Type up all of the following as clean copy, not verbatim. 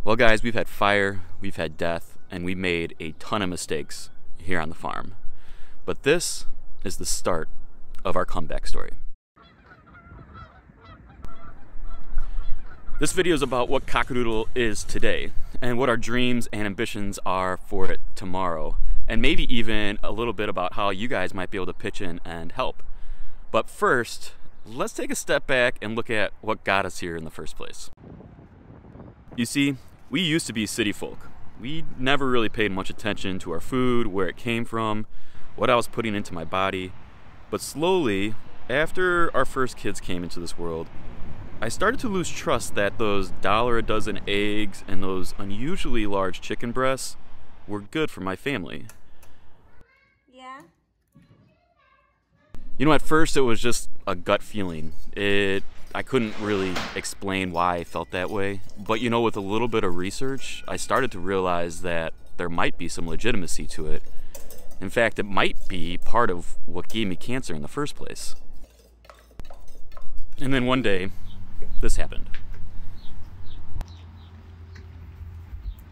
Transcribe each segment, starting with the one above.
Well guys, we've had fire, we've had death, and we made a ton of mistakes here on the farm. But this is the start of our comeback story. This video is about what Kakadoodle is today, and what our dreams and ambitions are for it tomorrow, and maybe even a little bit about how you guys might be able to pitch in and help. But first, let's take a step back and look at what got us here in the first place. You see, we used to be city folk. We never really paid much attention to our food, where it came from, what I was putting into my body. But slowly, after our first kids came into this world, I started to lose trust that those $1 a dozen eggs and those unusually large chicken breasts were good for my family. Yeah? You know, at first it was just a gut feeling. I couldn't really explain why I felt that way, but you know, with a little bit of research, I started to realize that there might be some legitimacy to it. In fact, it might be part of what gave me cancer in the first place. And then one day, this happened.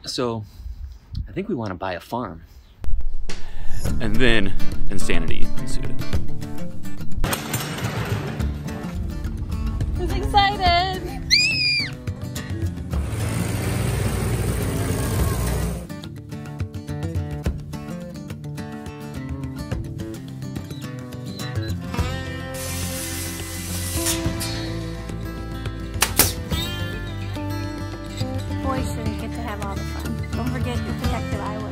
So, I think we want to buy a farm. And then, insanity ensued. I was excited! Boys shouldn't get to have all the fun. Don't forget your protective eyewear.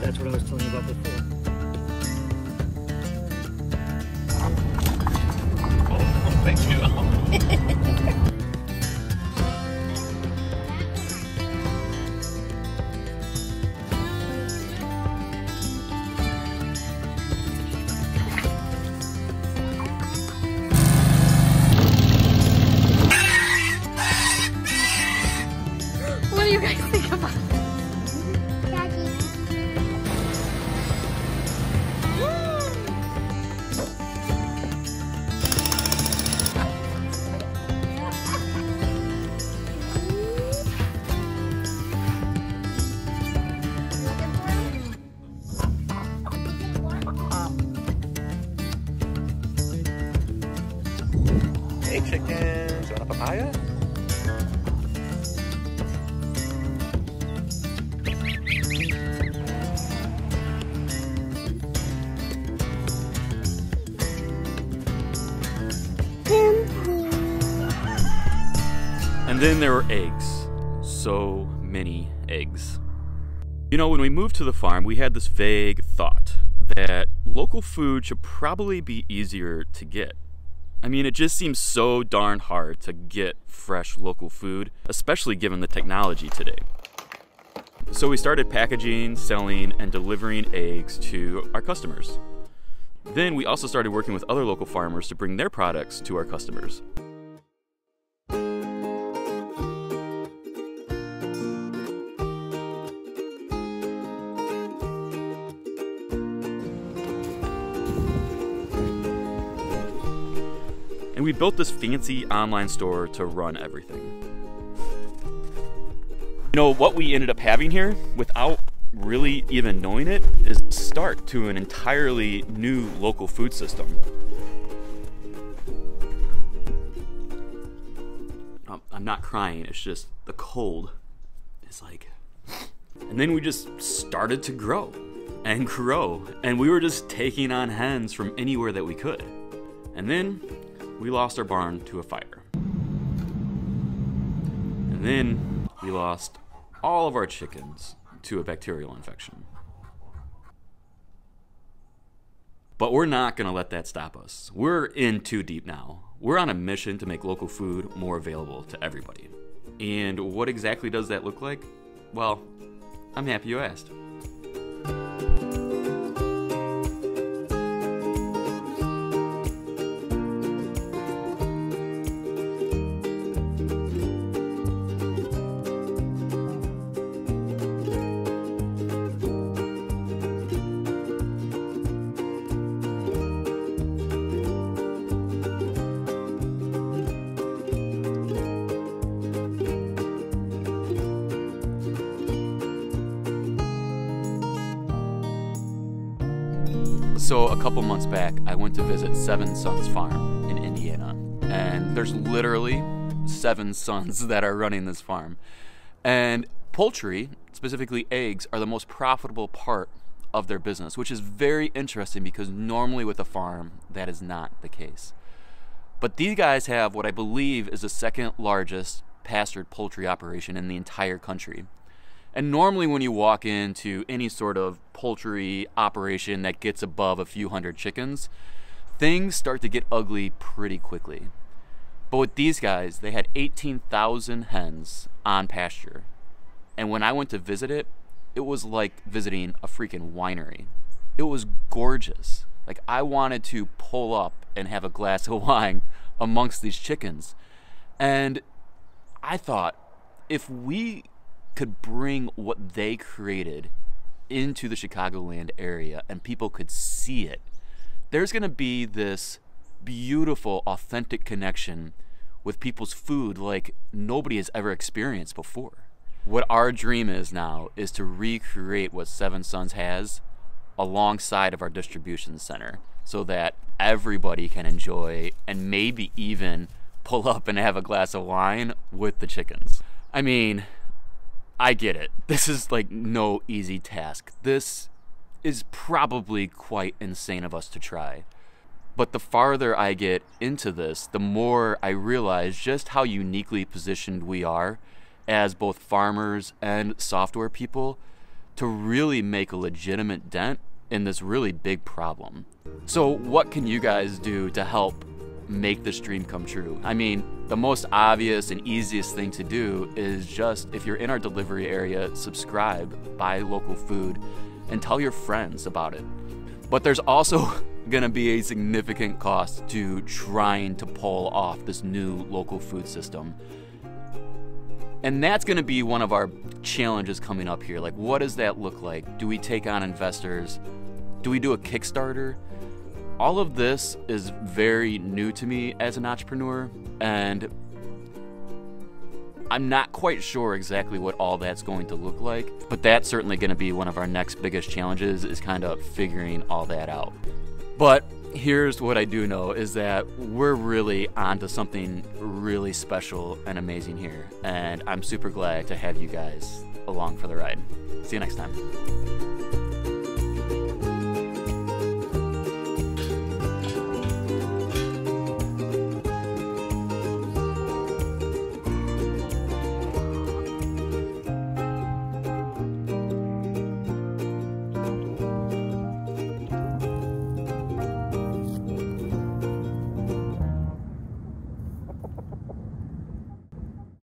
That's what I was telling you about before. Oh, thank you. What do you guys think about it? Hey chickens, you want a papaya? And then there were eggs. So many eggs. You know, when we moved to the farm, we had this vague thought that local food should probably be easier to get. I mean, it just seems so darn hard to get fresh local food, especially given the technology today. So we started packaging, selling, and delivering eggs to our customers. Then we also started working with other local farmers to bring their products to our customers. And we built this fancy online store to run everything. You know, what we ended up having here, without really even knowing it, is the start to an entirely new local food system. I'm not crying, it's just the cold is like... And then we just started to grow, and we were just taking on hens from anywhere that we could. And then we lost our barn to a fire. And then we lost all of our chickens to a bacterial infection. But we're not gonna let that stop us. We're in too deep now. We're on a mission to make local food more available to everybody. And what exactly does that look like? Well, I'm happy you asked. So a couple months back, I went to visit Seven Sons Farm in Indiana. And there's literally 7 sons that are running this farm. And poultry, specifically eggs, are the most profitable part of their business, which is very interesting because normally with a farm, that is not the case. But these guys have what I believe is the second largest pastured poultry operation in the entire country. And normally when you walk into any sort of poultry operation that gets above a few hundred chickens, things start to get ugly pretty quickly. But with these guys, they had 18,000 hens on pasture. And when I went to visit it, it was like visiting a freaking winery. It was gorgeous. Like, I wanted to pull up and have a glass of wine amongst these chickens. And I thought, if we could bring what they created into the Chicagoland area and people could see it, there's going to be this beautiful, authentic connection with people's food like nobody has ever experienced before. What our dream is now is to recreate what Seven Sons has alongside of our distribution center so that everybody can enjoy and maybe even pull up and have a glass of wine with the chickens. I mean, I get it. This is like no easy task. This is probably quite insane of us to try. But the farther I get into this, the more I realize just how uniquely positioned we are as both farmers and software people to really make a legitimate dent in this really big problem. So what can you guys do to help make this dream come true? I mean, the most obvious and easiest thing to do is just, if you're in our delivery area, subscribe, buy local food, and tell your friends about it. But there's also gonna be a significant cost to trying to pull off this new local food system. And that's gonna be one of our challenges coming up here. Like, what does that look like? Do we take on investors? Do we do a Kickstarter? All of this is very new to me as an entrepreneur, and I'm not quite sure exactly what all that's going to look like, but that's certainly gonna be one of our next biggest challenges, is kind of figuring all that out. But here's what I do know is that we're really onto something really special and amazing here, and I'm super glad to have you guys along for the ride. See you next time.